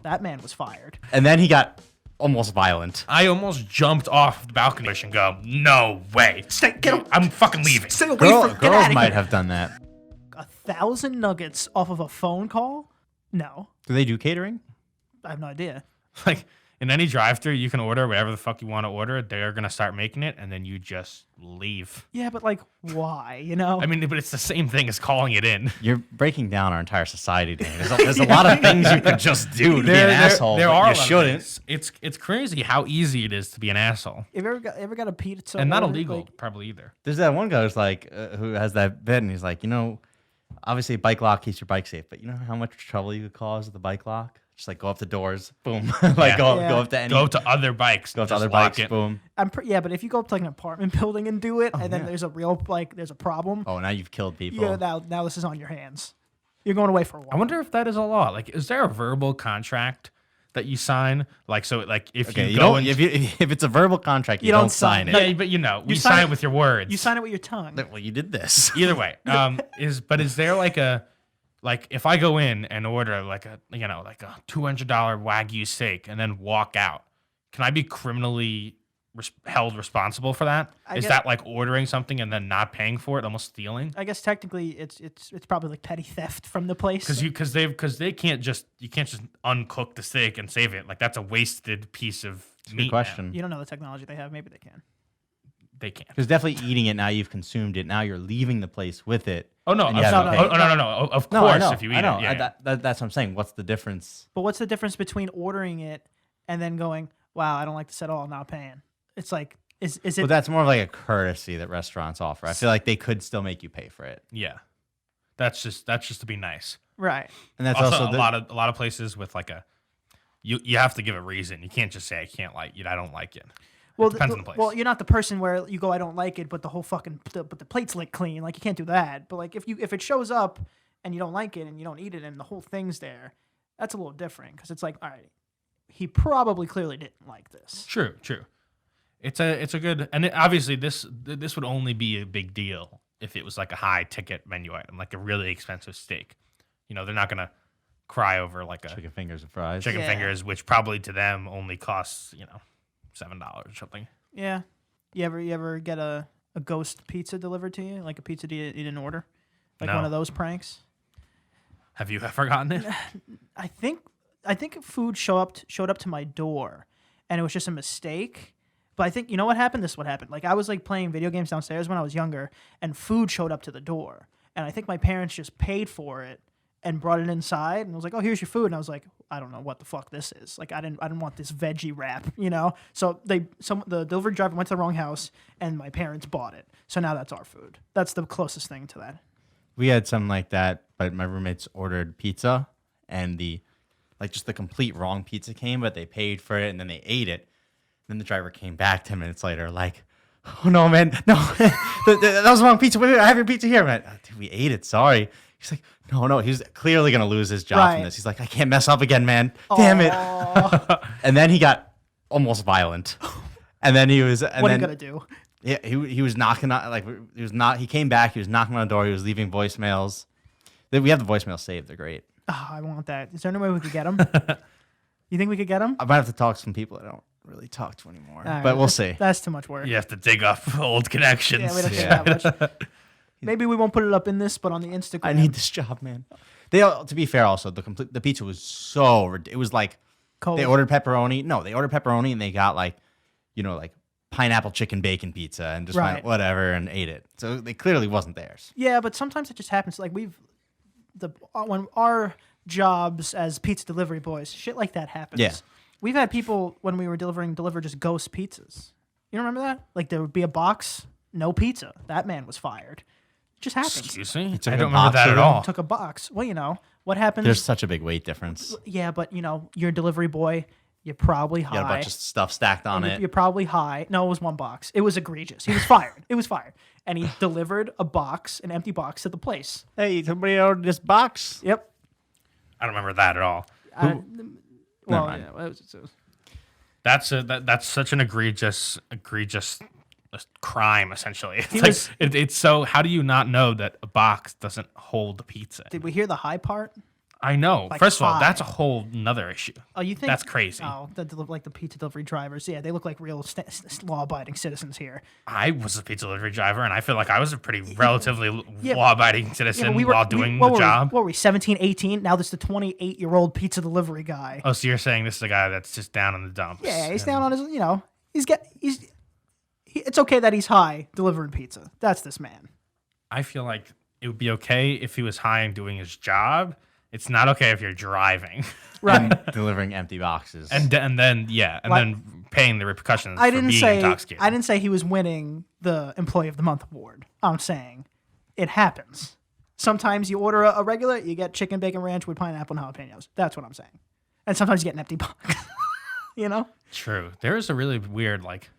That man was fired. And then he got almost violent. I almost jumped off the balcony and go, no way. I'm fucking leaving. Stay away from. Get Girls out of might here. have done that. 1,000 nuggets off of a phone call? No, Do they do catering? I have no idea. Like, in any drive-thru, you can order whatever the fuck you want to order. They're going to start making it, and then you just leave. Yeah, but like, why? You know? I mean, but it's the same thing as calling it in. You're breaking down our entire society, Dan. There's a lot of things you could just do to be an asshole, There but are you a lot of shouldn't. things. It's crazy how easy it is to be an asshole. Have you ever got a pizza? And not order, illegal, like- probably either. There's that one guy who's like, who has that bed, and he's like, obviously a bike lock keeps your bike safe, but you know how much trouble you could cause with a bike lock? Just like go up the doors, boom. Yeah. Go Yeah. up to any. Go to other bikes. Go up to just other lock bikes, it. boom. yeah, but if you go up to like an apartment building and do it, and then yeah. there's a problem, Oh, now you've killed people. yeah, now this is on your hands. You're going away for a while. I wonder if that is a law. Like, is there a verbal contract that you sign? Like, so, like, if Okay, you go and if it's a verbal contract, you don't sign it. yeah, but you You sign sign it with your words. You sign it with your tongue. Well, you did this. Either way, is there like if I go in and order like a $200 Wagyu steak and then walk out, can I be criminally held responsible for that? Is that like ordering something and then not paying for it, almost stealing? I guess technically it's probably like petty theft from the place. Because you can't just uncook the steak and save it. Like, that's a wasted piece of meat. Good question. You don't know the technology they have. Maybe they can. They can't. Because definitely eating it now, you've consumed it. Now you're leaving the place with it. Oh no! And you have to pay. No! Of No, I course, know. if you eat I know. it, yeah. That's what I'm saying. What's the difference? But what's the difference between ordering it and then going, "Wow, I don't like this at all. I'm not paying." It's like, is it? Well, that's more of like a courtesy that restaurants offer. I feel like they could still make you pay for it. Yeah. That's just to be nice. Right. And that's Also, also a lot of places with like you have to give a reason. You can't just say I can't like it. I don't like it. Well, Depends on the place. Well, you're not the person where you go, I don't like it, but the whole but the plate's licked clean. Like, you can't do that. But like, if it shows up and you don't like it and you don't eat it and the whole thing's there, that's a little different because it's like, all right, he probably clearly didn't like this. True. It's a good, and obviously this would only be a big deal if it was like a high ticket menu item, like a really expensive steak. They're not gonna cry over like a chicken fingers and fries. chicken Yeah. fingers, which probably to them only costs $7 or something. Yeah. You ever get a ghost pizza delivered to you, like a pizza you didn't order, like No. one of those pranks? Have you ever gotten it? I think food showed up to my door, and it was just a mistake. But I think you know what happened. This is what happened. Like, I was like playing video games downstairs when I was younger, and food showed up to the door, and I think my parents just paid for it and brought it inside, and was like, "Oh, here's your food," and I was like, "I don't know what the fuck this is. Like, I didn't want this veggie wrap, So the delivery driver went to the wrong house, and my parents bought it. So now that's our food. That's the closest thing to that. We had something like that, but my roommates ordered pizza, and just the complete wrong pizza came, but they paid for it, and then they ate it. Then the driver came back 10 minutes later, like, "Oh no, man, no, that was the wrong pizza. Wait, I have your pizza here." I'm like, "Dude, we ate it. Sorry." He's like, no. He's clearly gonna lose his job Right. from this. He's like, "I can't mess up again, man. Damn it." And then he got almost violent. And then he was. And What are then, you gonna do? Yeah, he was knocking on He came back. He was knocking on the door. He was leaving voicemails. We have the voicemails saved. They're great. Oh, I want that. Is there any way we could get them? You think we could get them? I might have to talk to some people I don't really talk to anymore, All right, but we'll that's- see. That's too much work. You have to dig up old connections. Yeah, we don't Yeah. care that much. Maybe we won't put it up in this, but on the Instagram. I need this job, man. To be fair, also the pizza was it was like cold. they ordered pepperoni. No, they ordered pepperoni and they got like pineapple chicken bacon pizza and just went Right. whatever and ate it. So it clearly wasn't theirs. Yeah, but sometimes it just happens. Like when our jobs as pizza delivery boys, shit like that happens. Yeah. We've had people when we were deliver just ghost pizzas. You don't remember that? Like, there would be a box, no pizza. That man was fired. It just happens. Excuse me? took I a don't remember box that of at them? all. Took a box. Well, what happens? There's such a big weight difference. Yeah, but you're a delivery boy. You're probably You high. got a bunch of stuff stacked on it. You're probably high. No, it was one box. It was egregious. He was fired. It was fired. And he delivered an empty box to the place. Hey, somebody ordered this box. Yep. I don't remember that at all. Well, mind. yeah, it was- That's such an egregious crime. Essentially, He it's was- it's so. How do you not know that a box doesn't hold the pizza? Did we hear the high part? I know. Like First of all, high. that's a whole nother issue. Oh, you think That's crazy. Oh, like the pizza delivery drivers. Yeah, they look like real law-abiding citizens here. I was a pizza delivery driver, and I feel like I was a pretty relatively Yeah, law-abiding Yeah, citizen but while doing what the were job. What were we, 17, 18? Now there's the 28-year-old pizza delivery guy. Oh, so you're saying this is a guy that's just down in the dumps? Yeah, he's and- down on his, it's okay that he's high delivering pizza. That's this man. I feel like it would be okay if he was high and doing his job. It's not okay if you're driving. Right. Delivering empty boxes. and then Like- then paying the repercussions I for didn't being say intoxicated. I didn't say he was winning the Employee of the Month award. I'm saying it happens. Sometimes you order a regular, you get chicken bacon ranch with pineapple and jalapenos. That's what I'm saying. And sometimes you get an empty box. You know? True. There is a really weird like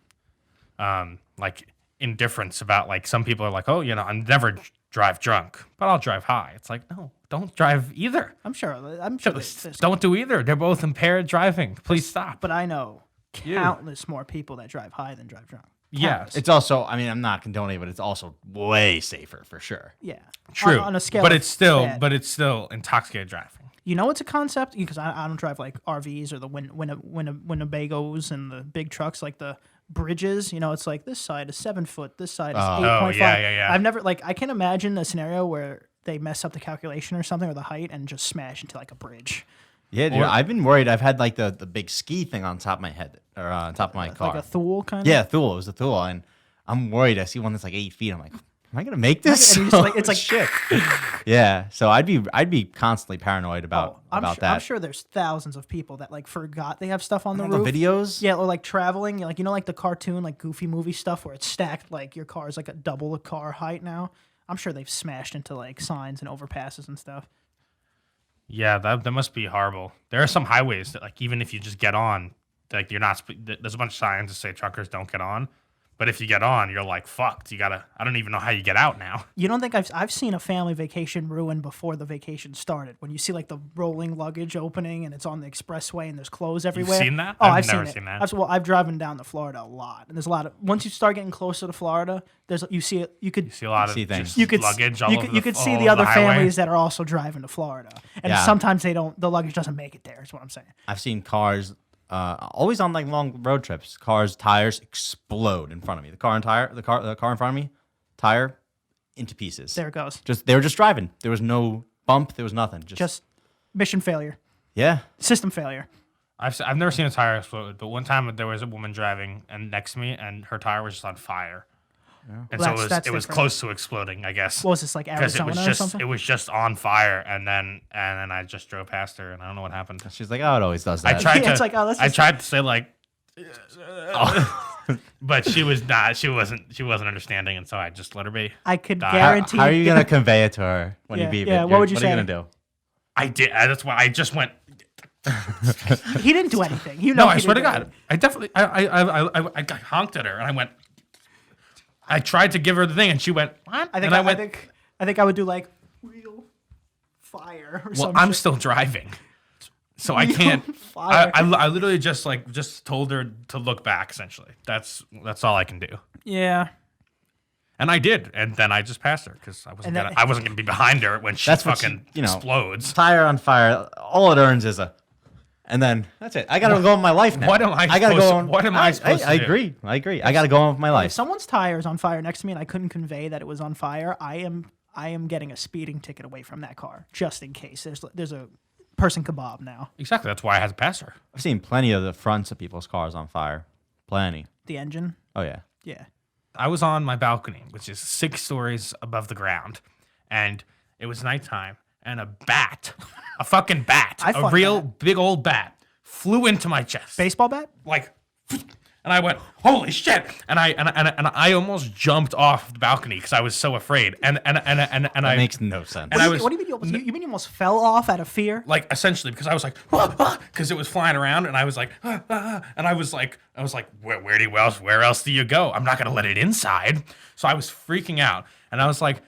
indifference about like some people are like, oh, I never drive drunk, but I'll drive high. It's like, no, don't drive either. I'm sure there's Don't do either. They're both impaired driving. Please stop. but I know countless more people that drive high than drive drunk. Yes. it's also, I mean, I'm not condoning, but it's also way safer for sure. Yeah. True. On a scale but of it's still bad. but it's still intoxicated driving. You know, it's a concept because I don't drive like RVs or the Winnebagos and the big trucks, like the bridges. You know, it's like this side is 7 foot, this side is 8.5. yeah. I've never I can't imagine a scenario where they mess up the calculation or something or the height and just smash into like a bridge, Yeah, dude, I've been worried. I've had like the big ski thing on top of my head or on top of my car. like a Thule kind of. Yeah, Thule. It was a Thule, and I'm worried. I see one that's like 8 feet. I'm like, am I gonna make this? And you just, like, it's like shit. Yeah, so I'd be constantly paranoid about I'm that. I'm sure there's thousands of people that like forgot they have stuff on the the roof. videos. Yeah, or like traveling, like like the cartoon, like Goofy movie stuff where it's stacked, like your car is like a double the car height now. I'm sure they've smashed into like signs and overpasses and stuff. Yeah, that must be horrible. There are some highways that like even if you just get on, like you're not. There's a bunch of signs that say truckers don't get on. But if you get on, you're like fucked. I don't even know how you get out now. You don't think I've seen a family vacation ruined before the vacation started? When you see like the rolling luggage opening and it's on the expressway and there's clothes everywhere. seen that? Oh, I've I've never seen seen it. that. I've driven down to Florida a lot, and there's a lot of once you start getting closer to Florida, you see it. You could You see a lot of See things. just you could luggage all you over could, you could see all the over other highway. families that are also driving to Florida, and Yeah. sometimes they don't. The luggage doesn't make it there. Is what I'm saying. I've seen cars. Always on like long road trips, cars tires explode in front of me. The car in front of me, tire into pieces. There it goes. They were just driving. There was no bump. There was nothing. Just mission failure, yeah. system failure. I've never seen a tire explode, but one time there was a woman driving and next to me, and her tire was just on fire. And Well, so that's it was different. close to exploding, I guess. What was this, like Because Arizona or something? it was just on fire, and then I just drove past her, and I don't know what happened. She's like, oh, it always does I that. tried Yeah, to. it's like, oh, that's I just- tried to say like, but she was not. She wasn't understanding, and so I just let her be. I could How- guarantee. How are you gonna convey it to her when Yeah, you beep yeah, it? what would you What are say? you gonna do? I did. That's why I just went. He didn't do anything. You know. No, I he swear to didn't do God, I definitely. I honked at her, and I went. I tried to give her the thing, and she went. What? I think and I think I would do like real fire or Well, something. I'm still driving, so I can't. Fire. I literally just told her to look back. Essentially, that's all I can do. Yeah. And I did, and then I just passed her because And then- I wasn't gonna be behind her when she That's what fucking she- you know. explodes. Tire on fire. All it earns is a, and then that's it. I gotta go on with my life now. What am I gotta supposed go to- on. what am I supposed to I do? agree. I agree. I gotta go on with my If life. someone's tire is on fire next to me and I couldn't convey that it was on fire, I am getting a speeding ticket away from that car just in case. There's a person kebab now. Exactly. That's why I had to pass her. I've seen plenty of the fronts of people's cars on fire. Plenty. The engine. Oh yeah. Yeah. I was on my balcony, which is 6 stories above the ground, and it was nighttime, and a bat, a fucking bat, I a fought real that. big old bat, flew into my chest. Baseball bat? Like, and I went, holy shit! And I almost jumped off the balcony because I was so afraid. And That I makes no sense. And I What do you mean you mean you almost fell off out of fear? like essentially because I was like because it was flying around and I was like and I was like where else do you go? I'm not gonna let it inside. So I was freaking out and I was like,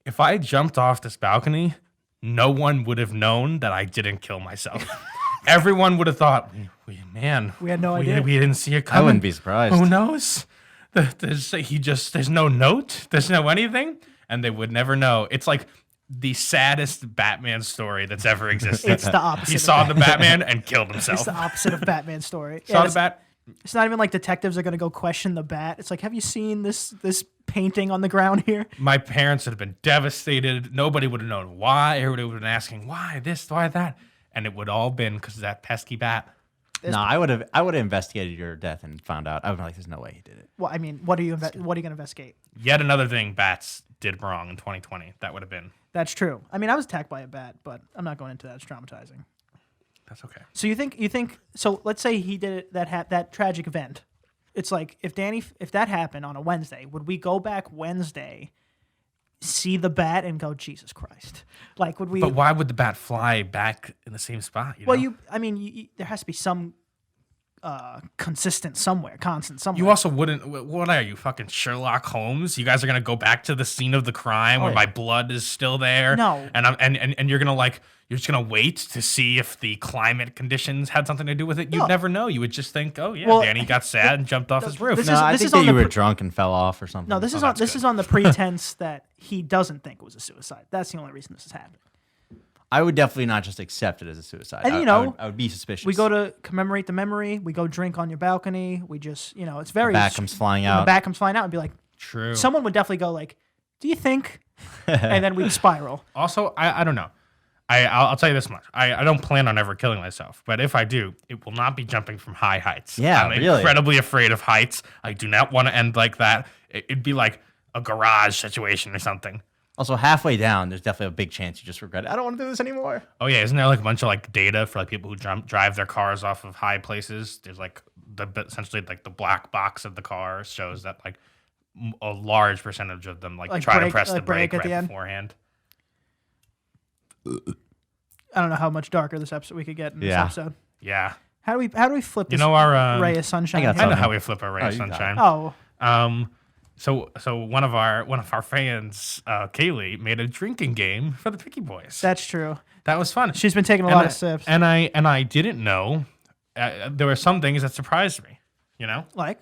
if I jumped off this balcony, no one would have known that I didn't kill myself. Everyone would have thought, We had no idea. we didn't see it I coming. wouldn't be surprised. Who knows? There's no note. There's no anything, and they would never know. It's like the saddest Batman story that's ever existed. It's the opposite. He of saw that. the Batman and killed himself. It's the opposite of Batman story. Saw the it's, Bat. it's not even like detectives are gonna go question the bat. It's like, have you seen this painting on the ground here? My parents would have been devastated. Nobody would have known why. Everybody would have been asking why this, why that, and it would all been because of that pesky bat. No, I would have investigated your death and found out. I would be like, there's no way he did it. Well, I mean, what are you gonna investigate? Yet another thing bats did wrong in 2020. That would have been. That's true. I mean, I was attacked by a bat, but I'm not going into that. It's traumatizing. That's okay. So you think so? Let's say he did it, that tragic event. It's like if that happened on a Wednesday, would we go back Wednesday, see the bat, and go, Jesus Christ? Like, would we? But why would the bat fly back in the same spot? Well, know? there has to be some constant somewhere. You also wouldn't. What are you, fucking Sherlock Holmes? You guys are gonna go back to the scene of the crime where my blood is still there. No. And you're gonna you're just gonna wait to see if the climate conditions had something to do with it. You'd never know. You would just think, oh yeah, Well, Danny got sad and jumped off his roof. this No, is- I this think is that on you the were pr- drunk and fell off or something. No, this is that's good. on the pretense that he doesn't think it was a suicide. That's the only reason this has happened. I would definitely not just accept it as a suicide. And, I would be suspicious. We go to commemorate the memory. We go drink on your balcony. We just, it's very. bat comes flying and out. The bat comes flying out and be like, True. someone would definitely go like, do you think? And then we'd spiral. Also, I don't know. I'll tell you this much. I don't plan on ever killing myself, but if I do, it will not be jumping from high heights. Yeah, I'm really. incredibly afraid of heights. I do not want to end like that. It'd be like a garage situation or something. Also, halfway down, there's definitely a big chance you just regret it. I don't want to do this anymore. Oh yeah, isn't there like a bunch of like data for like people who drive their cars off of high places? There's like essentially like the black box of the car shows that like a large percentage of them like try to press the brake at right the end? beforehand. I don't know how much darker this episode we could get in this Yeah. episode. Yeah, How do we flip this you know our ray of sunshine? I got here? I know something. how we flip a ray of you got it. sunshine. Oh, So one of our fans, Kaylee, made a drinking game for the Picky Boys. that's true. That was fun. She's been taking a lot of sips. And I didn't know. There were some things that surprised me. You know. Like,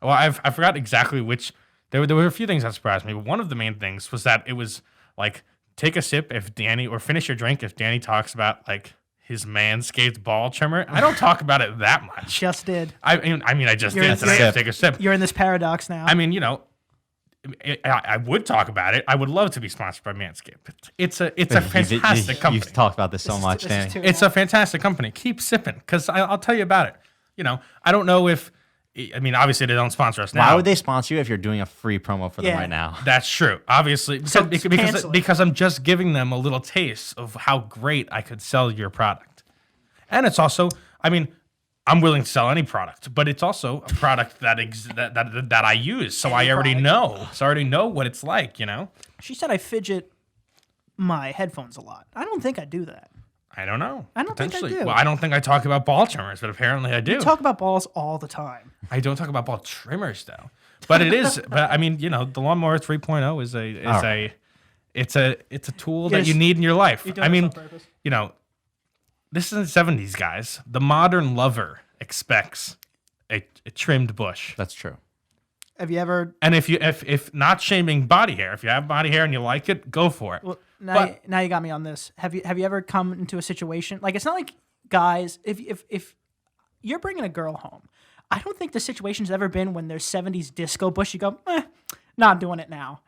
Well, I forgot exactly which. There were a few things that surprised me. But one of the main things was that it was like take a sip if Danny, or finish your drink if Danny talks about like his manscaped ball trimmer. I don't talk about it that much. just did. I mean, I just You're did in- today. I have to take a sip. You're in this paradox now. I mean, I would talk about it. I would love to be sponsored by Manscaped. It's a fantastic company. You've talked about this so much, this is Danny. too It's long. a fantastic company. Keep sipping, because I'll tell you about it. I don't know if, I mean, obviously they don't sponsor us now. Why would they sponsor you if you're doing a free promo for them Yeah. right now? That's true. Obviously, So because, cancel it. because I'm just giving them a little taste of how great I could sell your product. And it's also, I mean, I'm willing to sell any product, but it's also a product that I use, so I already know. So I already know what it's like, She said I fidget my headphones a lot. I don't think I do that. I don't know. I don't think I Potentially. do. Well, I don't think I talk about ball trimmers, but apparently I do. Talk about balls all the time. I don't talk about ball trimmers though. But it is. But I mean, the lawnmower 3.0 is a tool that you need in your life. I mean, this is the 70s, guys. The modern lover expects a trimmed bush. That's true. Have you ever? And if not shaming body hair, if you have body hair and you like it, go for it. Well, now, But- now you got me on this. Have you ever come into a situation like it's not like guys? If you're bringing a girl home, I don't think the situation's ever been when there's 70s disco bush. You go, not doing it now.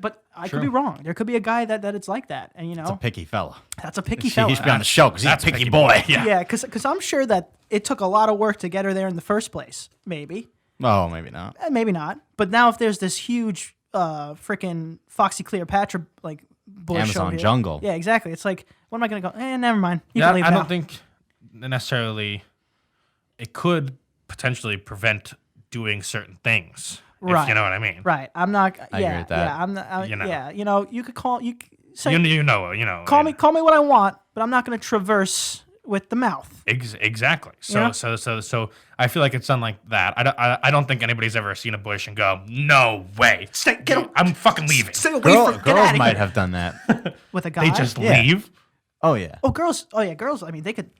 But I could be wrong. There could be a guy that it's like that, and It's a picky fella. that's a picky He fella. should be on the show because he's a That's picky boy. Yeah. Yeah, because I'm sure that it took a lot of work to get her there in the first place. Maybe. Oh, maybe not. Maybe not. But now if there's this huge freaking Foxy Cleopatra like bush Amazon over here- jungle. Yeah, exactly. It's like, what am I gonna go? Never mind. You Yeah, can leave I now. don't think necessarily it could potentially prevent doing certain things. Right. If you know what I mean. Right. I'm not. I yeah. agree with that. Yeah. I'm not. You know. Yeah. You could call. You could say. You know. Call me what I want, but I'm not gonna traverse with the mouth. Exactly. So Yeah. so I feel like it's done like that. I don't think anybody's ever seen a bush and go, no way. Get I'm fucking leaving. Stay away Girls from. Get out of might here. have done that. With a guy. They just Yeah. leave. Oh yeah. Oh, girls. Oh, yeah, girls. I mean, they could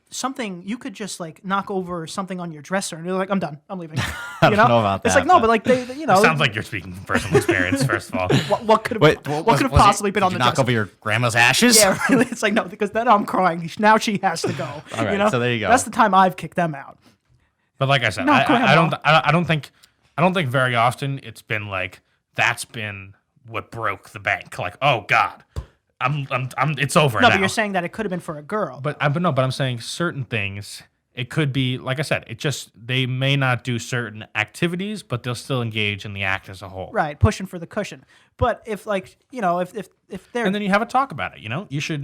you could just like knock over something on your dresser, and you're like, I'm done. I'm leaving. I don't know about It's that, like no, but- but like they you know, Sounds like you're speaking from personal experience. First of all, what could Wait, have what could have possibly been on the knock dresser? over your grandma's ashes? Yeah, really. It's like no, because then I'm crying. Now she has to go. All right, you know? so there you go. That's the time I've kicked them out. but like I said, No, I don't grandma. I don't think very often it's been like that's been what broke the bank. Like, oh God, I'm it's over No, now. but you're saying that it could have been for a girl. But I'm saying certain things. It could be like I said. It just they may not do certain activities, but they'll still engage in the act as a whole. right, pushing for the cushion. But if like if they're And then you have a talk about it. You know, you should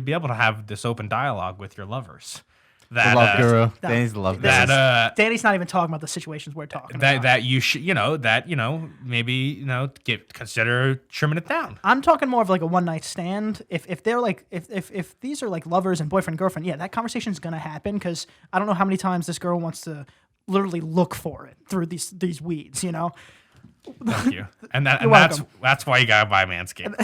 be able to have this open dialogue with your lovers. That The love guru. that- Danny's the love guru. that Danny's not even talking about the situations we're talking about. that you should maybe consider trimming it down. I'm talking more of like a one night stand. If they're like if these are like lovers and boyfriend girlfriend, yeah, that conversation is gonna happen because I don't know how many times this girl wants to literally look for it through these weeds, you know. Thank you. And You're welcome. that's why you gotta buy Manscaped.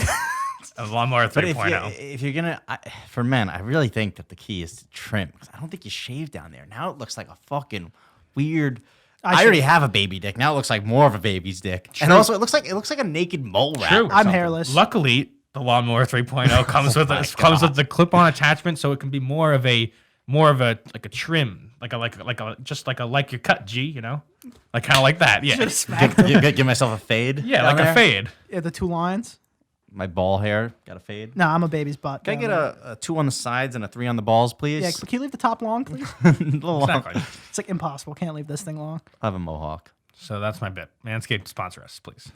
A lawnmower But 3.0. if you're gonna, for men, I really think that the key is to trim. 'Cause I don't think you shave down there. Now it looks like a fucking weird. I already have a baby dick. Now it looks like more of a baby's dick. And True. also it looks like a naked mole rat. True. or I'm something. hairless. Luckily, the lawnmower 3.0 comes with with the clip-on attachment, so it can be more of a like a trim, like your cut G, you know, like kind of like that. Yeah, Just smack them. Give myself a fade. yeah, down like there. a fade. Yeah, the two lines. My ball hair got a fade. No, I'm a baby's butt. Can I get a 2 on the sides and a 3 on the balls, please? Yeah, but can you leave the top long, please? Exactly. It's like impossible. Can't leave this thing long. I have a mohawk. So that's my bit. Manscaped, sponsor us, please.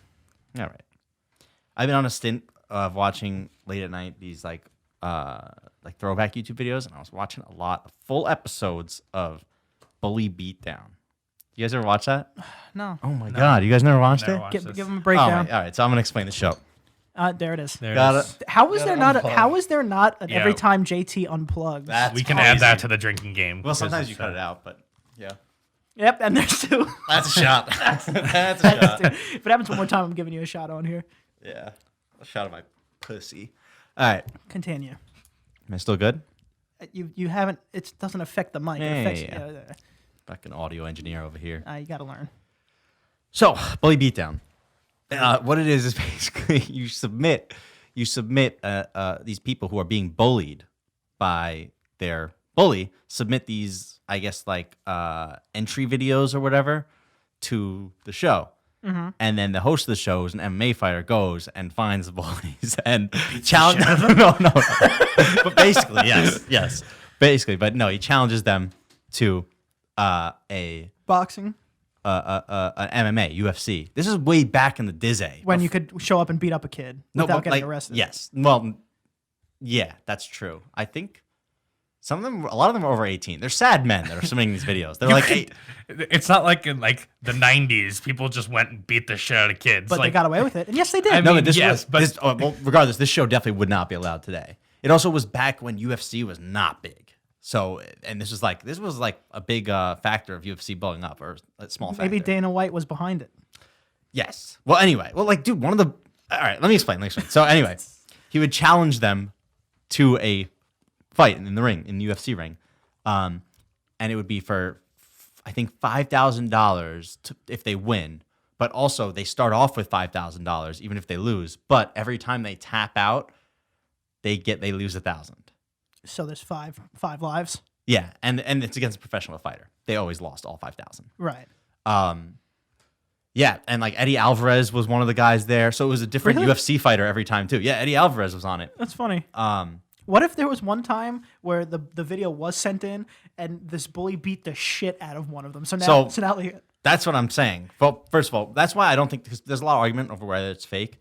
All right. I've been on a stint of watching late at night these like throwback YouTube videos, and I was watching a lot of full episodes of Bully Beatdown. You guys ever watch that? No. Oh my god, you guys never watched Never it? watched Give this. them a Oh breakdown. my, all right, so I'm gonna explain the show. There it is. There it Got is. it. How is there not? unplug. How is there not an Yeah. every time JT unplugs? That's We can crazy. add that to the drinking game. Well, because sometimes you it's, cut it out, but yeah, Yep, and there's two. that's a shot. That's a shot. If it happens one more time, I'm giving you a shot on here. Yeah, a shot of my pussy. All right, Continue. am I still good? You haven't. It doesn't affect the mic. Yeah, It affects. yeah. Fucking audio engineer over here. You got to learn. So, Bully Beatdown. What it is basically you submit these people who are being bullied by their bully, submit these, I guess, like entry videos or whatever to the show. Mm-hmm. And then the host of the show, who's an MMA fighter, goes and finds the bullies and challenges them. No. But basically, yes. Basically, but no, he challenges them to a Boxing an MMA, UFC. This is way back in the Dizzy. when you could show up and beat up a kid without getting arrested. Yes. Well, yeah, that's true. I think a lot of them are over 18. They're sad men that are submitting these videos. They're like, hey, It's not like in like the 90s, people just went and beat the shit out of kids. But like, they got away with it, and yes, they did. I no, mean, but this yes, was, regardless, this show definitely would not be allowed today. It also was back when UFC was not big. So, and this was like a big factor of UFC blowing up, or a small factor. Maybe Dana White was behind it. Yes. Well, anyway, dude, all right, let me explain. So anyway, he would challenge them to a fight in the ring, in the UFC ring. And it would be for, I think, $5,000 if they win. But also they start off with $5,000 even if they lose. But every time they tap out, they lose $1,000. So there's five lives. Yeah, and it's against a professional fighter. They always lost all 5,000. Right. Yeah, and like Eddie Alvarez was one of the guys there, so it was a different Really? UFC fighter every time too. Yeah, Eddie Alvarez was on it. That's funny. What if there was one time where the video was sent in and this bully beat the shit out of one of them? So now like, That's what I'm saying. Well, first of all, that's why I don't think, because there's a lot of argument over whether it's fake.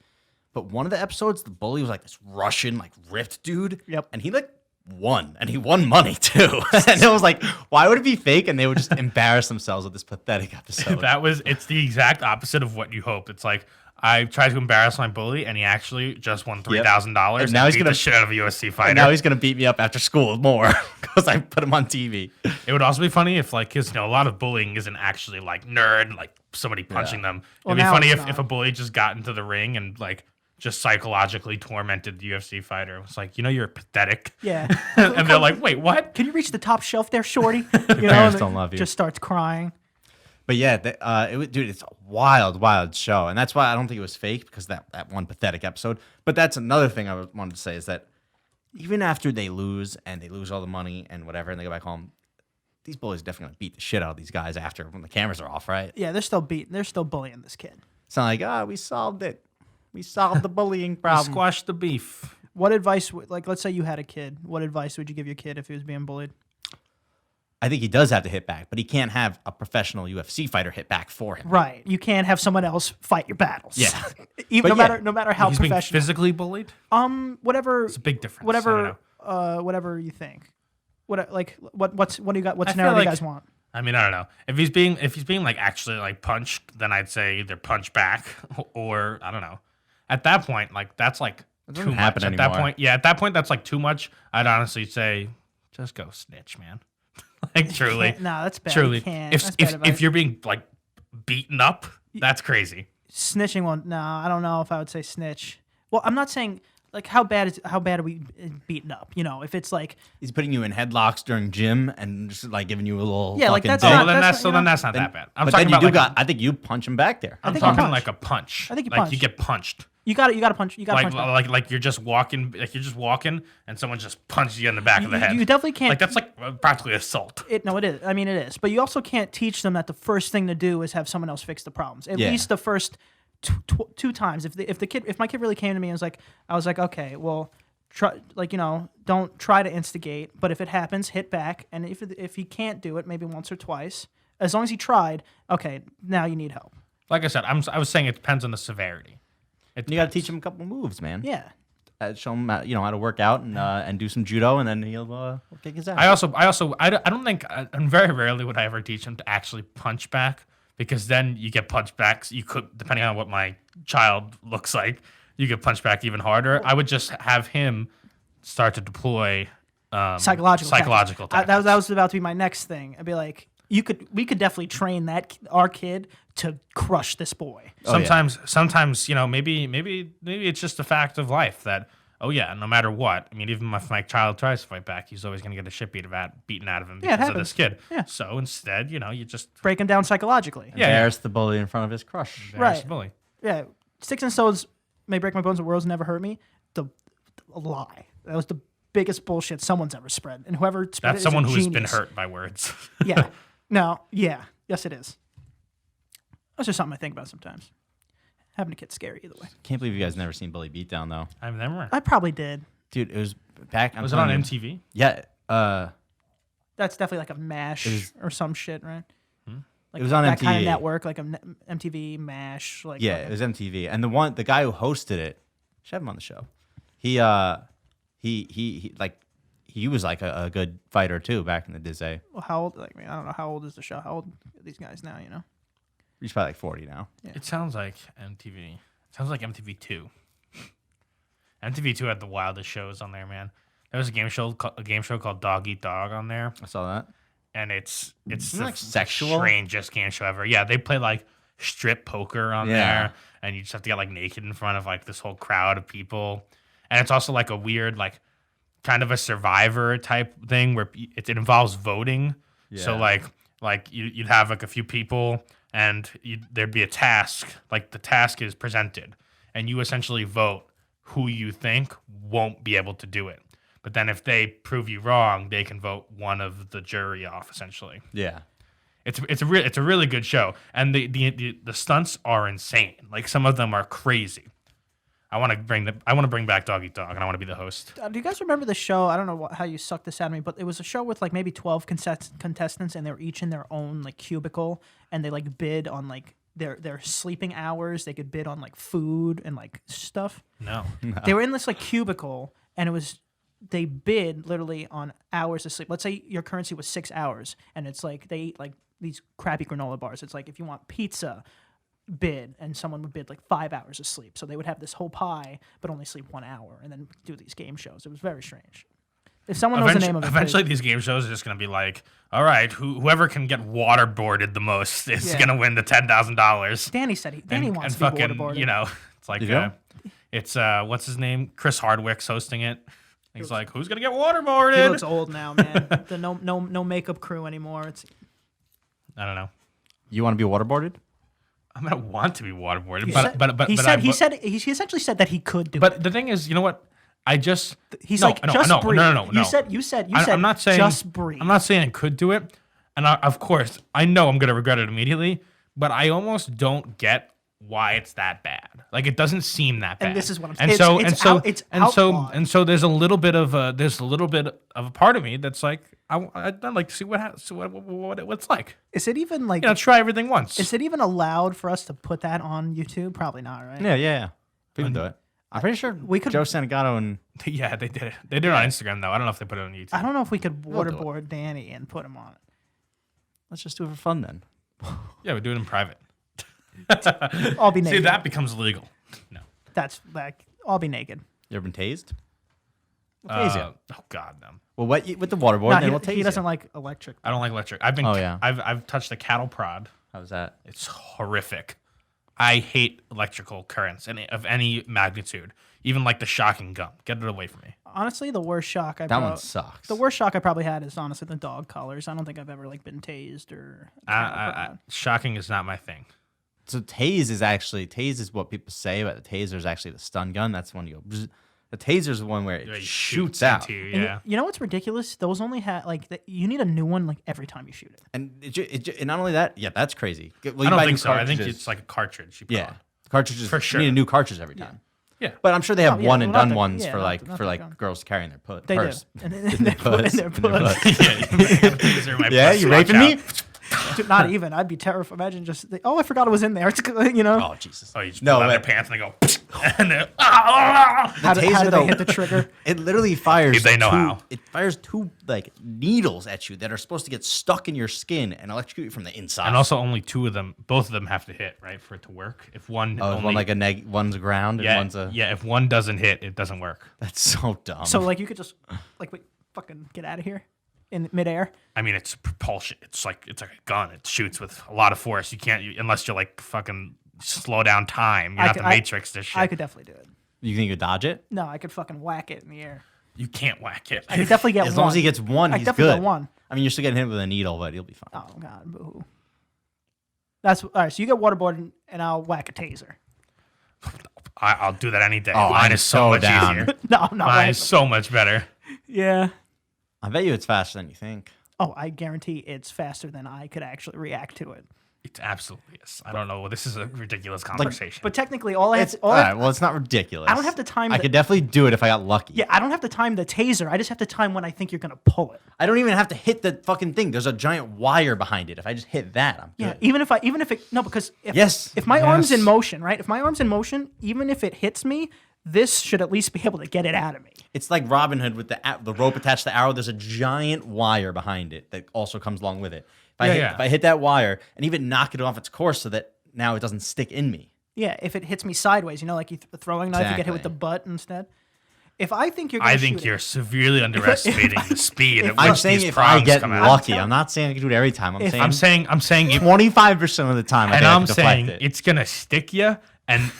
But one of the episodes, the bully was like this Russian, like ripped dude. Yep. And he like won, and he won money too. And it was like, why would it be fake? And they would just embarrass themselves with this pathetic episode. it's the exact opposite of what you hope. It's like, I tried to embarrass my bully, and he actually just won $3,000. And now he's beat gonna the shit out of a UFC fighter. And now he's gonna beat me up after school more because I put him on TV. It would also be funny if, like, because a lot of bullying isn't actually like nerd, like somebody punching them. Well, It'd be now funny it's if not. a bully just got into the ring and like just psychologically tormented the UFC fighter. It was like, you're pathetic. Yeah. And they're like, wait, what? Can you reach the top shelf there, shorty? parents don't love you. Just starts crying. But yeah, dude, it's a wild, wild show, and that's why I don't think it was fake, because that one pathetic episode. But that's another thing I wanted to say, is that even after they lose and they lose all the money and whatever, and they go back home, these bullies are definitely gonna beat the shit out of these guys after when the cameras are off, right? Yeah, they're still bullying this kid. It's not like, we solved it. We solved the bullying problem. Squash the beef. What advice, let's say you had a kid, what advice would you give your kid if he was being bullied? I think he does have to hit back, but he can't have a professional UFC fighter hit back for him. Right. You can't have someone else fight your battles. Yeah. Even But no matter how He's being professional. physically bullied? Whatever. It's a big difference. I don't know. Whatever you think. What do you got? What I scenario feel do you like- guys want? I mean, I don't know. If he's being like actually like punched, then I'd say either punch back or I don't know. At that point, like that's like doesn't too happen much. At that anymore. point, at that point, that's like too much. I'd honestly say, just go snitch, man. Like truly, No, that's bad. truly. You can't. If That's bad advice. if you're being like beaten up, that's crazy. Snitching one, no, I don't know if I would say snitch. Well, I'm not saying like how bad are we beaten up? If it's like He's putting you in headlocks during gym and just like giving you a little Yeah, like, fucking that's dig. not- Then that's that's not Then- that bad. I'm but talking then you about I think you punch him back there. I I'm think you talking punch. like a punch. I think you like punch. you get punched. you got to punch. You got to Like, punch. like you're just walking, and someone just punches you in the back of the head. You definitely can't. Like that's like practically assault. No, it is. I mean, it is. But you also can't teach them that the first thing to do is have someone else fix the problems. At Yeah. least the first two times. If my kid really came to me and I was like, okay, well, don't try to instigate. But if it happens, hit back. And if he can't do it, maybe once or twice. As long as he tried, okay, now you need help. Like I said, I was saying it depends on the severity. You got to teach him a couple moves, man. Yeah. Show him how to work out and do some judo, and then he'll kick his ass. I don't think, and very rarely would I ever teach him to actually punch back, because then you get punched back. So you could, depending on what my child looks like, you get punched back even harder. I would just have him start to deploy Psychological tactics. That was about to be my next thing. I'd be like, we could definitely train our kid to crush this boy. Sometimes, maybe it's just a fact of life that, no matter what, I mean, even if my child tries to fight back, he's always going to get the shit beaten out of him Yeah, it because of this happens. kid. Yeah. So instead, you just Break him down psychologically. Embarrass the bully in front of his crush. embarrass Right. the bully. Yeah, sticks and stones may break my bones, but words never hurt me. A lie. That was the biggest bullshit someone's ever spread, and whoever spread That's it someone is a who's been genius. hurt by words. Yeah. No. Yeah. Yes, it is. That's just something I think about sometimes. Having a kid's scary either way. Can't believe you guys never seen Bully Beatdown though, I've never. I probably did. dude. It was back. Was it on MTV? Yeah. That's definitely like a MASH or some shit, right? Like It was on that kind of MTV. network, like a MTV MASH. Like Yeah, it was MTV, and the guy who hosted it, should have him on the show. He was like a good fighter too back in the day. Well, how old? Like, I don't know. How old is the show? How old are these guys now? He's probably like 40 now. It sounds like MTV. It sounds like MTV2. MTV2 had the wildest shows on there, man. There was a game show called Dog Eat Dog on there, I saw that. and it's Isn't it, the like, sexual? strangest game show ever. Yeah, they play like strip poker on Yeah. there, and you just have to get like naked in front of like this whole crowd of people. And it's also like a weird like kind of a Survivor type thing where it involves voting. So Yeah. like you'd have like a few people, and there'd be a task. Like the task is presented, and you essentially vote who you think won't be able to do it. But then if they prove you wrong, they can vote one of the jury off. Essentially, Yeah. it's a really good show, and the stunts are insane. Like some of them are crazy. I want to bring back Dog Eat Dog, and I want to be the host. Do you guys remember the show? I don't know how you sucked this out of me, but it was a show with like maybe 12 contestants, and they were each in their own like cubicle, and they like bid on like their sleeping hours. They could bid on like food and like stuff. No, They were in this like cubicle, and they bid literally on hours of sleep. Let's say your currency was 6 hours, and it's like they eat like these crappy granola bars. It's like if you want pizza, bid, and someone would bid like 5 hours of sleep. So they would have this whole pie, but only sleep 1 hour, and then do these game shows. It was very strange. If someone knows the name of it, eventually please. these game shows are just going to be like, all right, whoever can get waterboarded the most is Yeah. going to win the $10,000. Danny said Danny wants to be fucking, waterboarded. it's like, Did you? It's what's his name? Chris Hardwick's hosting it. He's like, who's gonna get He waterboarded? looks old now, man. The no makeup crew anymore. It's I don't know. You want to be waterboarded? I'm gonna want to be waterboarded, he essentially said that he could do it. But the thing is, you know what? I just He's no, like, no, just no, breathe. no, no, no. You said I'm not saying just breathe. I'm not saying I could do it, and of course I know I'm gonna regret it immediately. But I almost don't get why it's that bad. Like it doesn't seem that bad. And this is what I'm saying. And so there's a little bit of a part of me that's like I'd like to see what it's like. Is it even like? Try everything once. Is it even allowed for us to put that on YouTube? Probably not, right? Yeah. We can do it. I'm pretty sure we could. Joe Santagato and Yeah, they did it. They did it on Instagram though. I don't know if they put it on YouTube. I don't know if we could We'll do it. waterboard Danny and put him on it. let's just do it for fun then. Yeah, we do it in private. I'll be naked. See, that becomes legal. No. That's like I'll be naked. You ever been tased? We'll tase you. Oh God, no. Well, with the waterboard, No, then we'll tase he doesn't you. like electric. I don't like electric. Oh, yeah. I've touched a cattle prod. How's that? It's horrific. I hate electrical currents of any magnitude. Even like the shocking gun. Get it away from me. Honestly, the worst shock That one sucks. The worst shock I probably had is honestly the dog collars. I don't think I've ever like been tased or. Shocking is not my thing. So tase is what people say, but the taser is actually the stun gun. That's when you go. Bzz. The taser is the one where it shoots out. into you, And yeah. you know what's ridiculous? Those only have you need a new one like every time you shoot it. And and not only that, yeah, that's crazy. Well, I don't buy think new so. I think cartridges. it's like a cartridge. You put Yeah, on. cartridges For sure. You need a new cartridge every time. Yeah. But I'm sure they have Oh, yeah, one well, and not done the- ones yeah, for not like the- not for the like gun. girls carrying their They purse. do. And In their puss. in their In their puss. puss. Yeah, You raping me? Dude, not even. I'd be terrified. Imagine just I forgot it was in there. It's, you know. Oh Jesus! Oh, you just No, pull out their but- pants and they go, and then, ah! how do taser, they though- hit the trigger? It literally fires. They know how. It fires two like needles at you that are supposed to get stuck in your skin and electrocute you from the inside. And also only both of them have to hit, right, for it to work. If one oh, only, one like one's a ground and yeah, one's a. yeah, if one doesn't hit, it doesn't work. That's so dumb. So like you could just wait, fucking get out of here in midair. I mean, it's propulsion. It's like a gun. It shoots with a lot of force. You can't unless you're like fucking slow down time. You're not the Matrix. This shit. I could definitely do it. You think you could dodge it? No, I could fucking whack it in the air. You can't whack it. I could definitely get As one. long as he gets one, I he's definitely good. get one. I mean, you're still getting hit with a needle, but he'll be fine. Oh god, boo. That's all right. So you get waterboarding, and I'll whack a taser. I'll do that any day. Oh, Mine I'm is so so much down. easier. No, I'm not. Mine whacking. is so much better. Yeah. I bet you it's faster than you think. Oh, I guarantee it's faster than I could actually react to it. It absolutely is. I don't know. This is a ridiculous conversation. But technically, all I have It's to, all right. Well, it's not ridiculous. I don't have to time. I could definitely do it if I got lucky. Yeah, I don't have to time the taser. I just have to time when I think you're gonna pull it. I don't even have to hit the fucking thing. There's a giant wire behind it. If I just hit that, I'm Yeah, good. even if it no, because if my arm's in motion, right? If my arm's in motion, even if it hits me, this should at least be able to get it out of me. It's like Robin Hood with the rope attached to the arrow. There's a giant wire behind it that also comes along with it. If I hit that wire and even knock it off its course so that now it doesn't stick in me. Yeah, if it hits me sideways, like you a throwing knife, you get hit with the Exactly. butt instead. If I think you're, gonna I think shoot you're it, severely underestimating the speed at I'm which saying these if I prongs get come out. lucky, I'm not saying I can do it every time. I'm saying I'm saying if 25% of the time I and can I'm deflect saying it. it's gonna stick you, and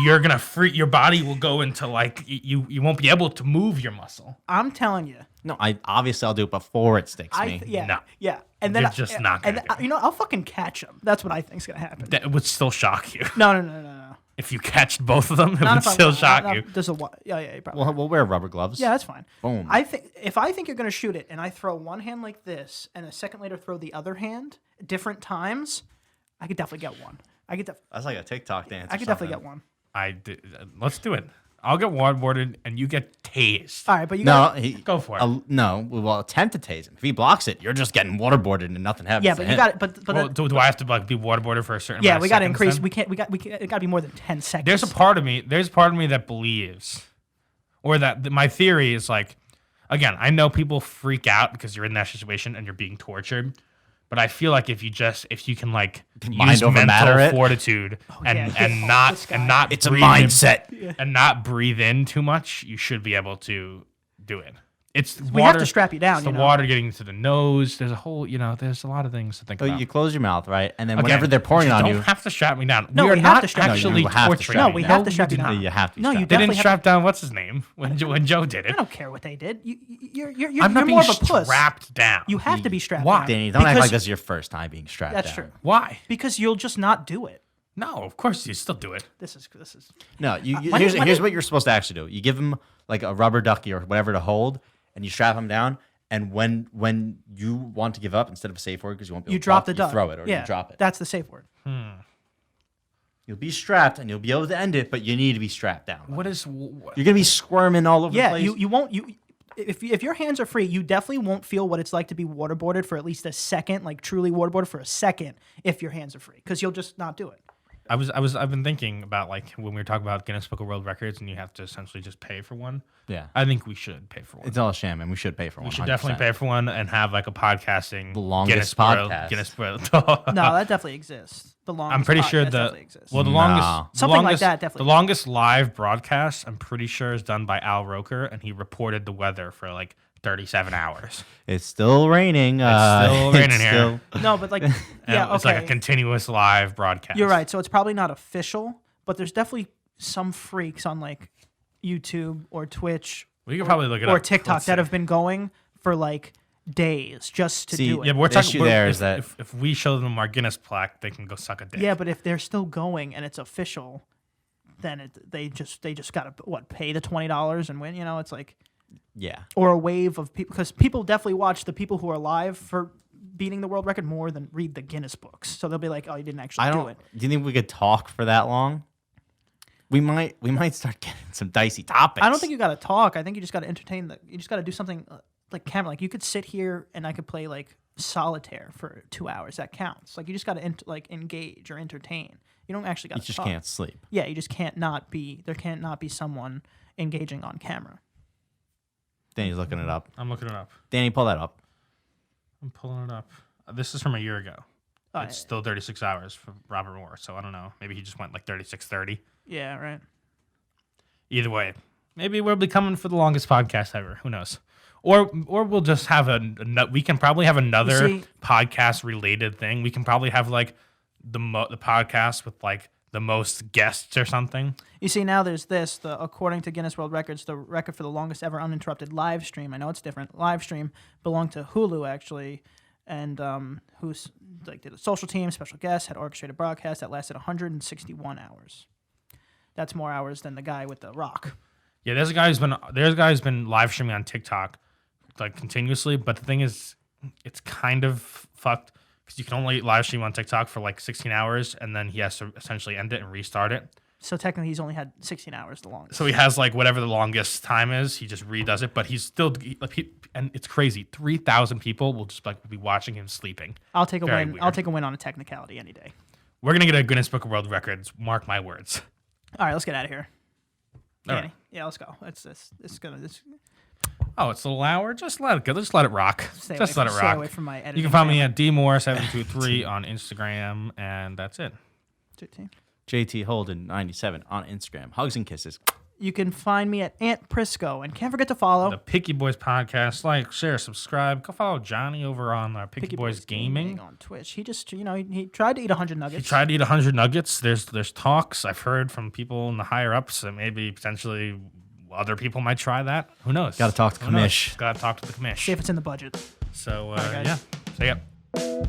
you're gonna free. Your body will go into like you won't be able to move your muscle. I'm telling you, No, I'll do it before it sticks me. No. yeah, and then You're just not gonna do it. I'll fucking catch him. That's what I think's gonna happen. That would still shock you. No. If you catched both of them, it Not would if I'm- still shock not- you. There's you probably. We'll wear rubber gloves. Yeah, that's fine. Boom. If I think you're gonna shoot it, and I throw one hand like this, and a second later throw the other hand, different times, I could definitely get one. That's like a TikTok dance. I could definitely get one. Let's do it. I'll get waterboarded and you get tased. All right, but you No, got Go for it. No, we'll attempt to tase him. If he blocks it, you're just getting waterboarded and nothing happens. yeah, to but him. you got it. But Well, do I have to like be waterboarded for a certain? yeah, amount of we got to seconds increase. then? We can't. It got to be more than 10 seconds. There's a part of me that believes, or that my theory is like, again, I know people freak out because you're in that situation and you're being tortured, but I feel like if you can like Mind use over matter mental it. fortitude and yeah. This guy. It's a breathe in- mindset. and not breathe in too much, you should be able to do it. It's We water, have to strap you down. it's the water getting into the nose. There's a whole, there's a lot of things to think So about. you close your mouth, right? And then Again, whenever they're pouring you on don't you, have to strap me down. No, we are we have not to strap you actually down. You have to torturing strap No, you we down. have to strap you did down. not. you have to. No, you strap They definitely didn't have strap down what's his name when Joe did it. I don't care what they did. You're I'm not more being of a puss. strapped down. You have to be strapped Why? down. Danny, don't act Because- like this is your first time being strapped That's down. true. Why? Because you'll just not do it. No, of course you still do it. This is. No, when here's it- what you're supposed to actually do. You give him like a rubber ducky or whatever to hold, and you strap him down. And when you want to give up, instead of a safe word, because you won't be able You to drop talk, the duck. you throw it or yeah, you drop it. That's the safe word. You'll be strapped and you'll be able to end it, but you need to be strapped down. What is? You're gonna be squirming all over the Yeah, place. you won't. If your hands are free, you definitely won't feel what it's like to be waterboarded for at least a second, like truly waterboarded for a second, if your hands are free, because you'll just not do it. I've been thinking about like when we were talking about Guinness Book of World Records and you have to essentially just pay for one. Yeah. I think we should pay for one. It's all a sham, and we should pay for one. We should definitely pay for one and have like a podcasting The longest Guinness podcast. World. No, that definitely exists. The longest. I'm pretty sure podcast the definitely exists. well the Nah. longest Something like longest- that definitely the longest live broadcast I'm pretty sure is done by Al Roker and he reported the weather for like 37 hours. It's still raining. still raining here. No, but like, And yeah, it's okay. like a continuous live broadcast. You're right. So it's probably not official, but there's definitely some freaks on like YouTube or Twitch We could probably look it up. or TikTok Let's that see. have been going for like days just to See, do it. Yeah, but we're The talking. issue we're- there if, is that- if we show them our Guinness plaque, they can go suck a dick. Yeah, but if they're still going and it's official, then they just gotta pay the $20 and win. It's like Yeah. or a wave of people because people definitely watch the people who are live for beating the world record more than read the Guinness books. So they'll be like, oh, you didn't actually do it. Do you think we could talk for that long? We might start getting some dicey topics. I don't think you gotta talk. I think you just gotta entertain. You just gotta do something like camera. Like you could sit here and I could play like solitaire for 2 hours. That counts. Like you just gotta engage or entertain. You don't actually gotta. You just talk. can't sleep. Yeah, you just can't not be. There can't not be someone engaging on camera. Danny's looking it up. I'm looking it up. Danny, pull that up. I'm pulling it up. This is from a year ago. Oh, It's still 36 hours for Robert Moore, so I don't know. Maybe he just went like 36:30. Yeah, right. Either way, maybe we'll be coming for the longest podcast ever. Who knows? Or we'll just have we can probably have another see- podcast related thing. We can probably have like the podcast with like the most guests or something. You see, now there's this. According to Guinness World Records, the record for the longest ever uninterrupted live stream. I know it's different. Live stream belonged to Hulu actually, and who's like did a social team, special guest, had orchestrated broadcast that lasted 161 hours. That's more hours than the guy with the rock. Yeah, there's a guy who's been live streaming on TikTok like continuously, but the thing is, it's kind of fucked because you can only live stream on TikTok for like 16 hours, and then he has to essentially end it and restart it. So technically, he's only had 16 hours the longest. So he has like whatever the longest time is. He just redoes it, but he's still and it's crazy. 3,000 people will just like be watching him sleeping. I'll take a Very win. weird. I'll take a win on a technicality any day. We're gonna get a Guinness Book of World Records. Mark my words. All right, let's get out of here. All Danny. right. Yeah, let's go. It's gonna Oh, it's a little hour. Just let it go. Just let it rock. stay Just away let from, it stay rock. away from my editing. You can find me at dmore723 on Instagram, and that's it. JT Holden 97 on Instagram. Hugs and kisses. You can find me at Aunt Prisco, and can't forget to follow The Picky Boys podcast. Like, share, subscribe. Go follow Johnny over on Picky Boys Gaming. on Twitch. He just, he tried to eat 100 nuggets. He tried to eat 100 nuggets. There's talks I've heard from people in the higher ups that maybe potentially other people might try that. Who knows? Gotta talk to Who knows? Kamish. Gotta talk to the commish. See if it's in the budget. So guys. yeah. So yeah.